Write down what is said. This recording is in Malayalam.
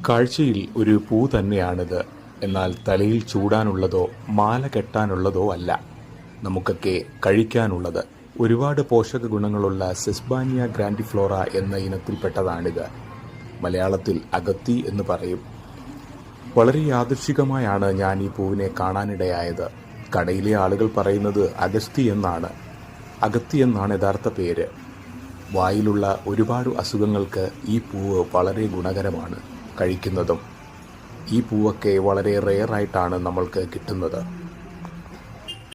കാഴ്ചയിൽ ഒരു പൂ തന്നെയാണിത്. എന്നാൽ തലയിൽ ചൂടാനുള്ളതോ മാല കെട്ടാനുള്ളതോ അല്ല. നമുക്കൊക്കെ കഴിക്കാനുള്ളത്. ഒരുപാട് പോഷക ഗുണങ്ങളുള്ള സെസ്ബാനിയ ഗ്രാൻഡിഫ്ലോറ എന്ന ഇനത്തിൽപ്പെട്ടതാണിത്. മലയാളത്തിൽ അഗത്തി എന്ന് പറയും. വളരെ യാദൃച്ഛികമായാണ് ഞാൻ ഈ പൂവിനെ കാണാനിടയായത്. കടയിലെ ആളുകൾ പറയുന്നത് അഗസ്തി എന്നാണ്. അഗത്തി എന്നാണ് യഥാർത്ഥ പേര്. വായിലുള്ള ഒരുപാട് അസുഖങ്ങൾക്ക് ഈ പൂവ് വളരെ ഗുണകരമാണ്. കഴിക്കുന്നതും ഈ പൂവൊക്കെ വളരെ റെയറായിട്ടാണ് നമ്മൾക്ക് കിട്ടുന്നത്.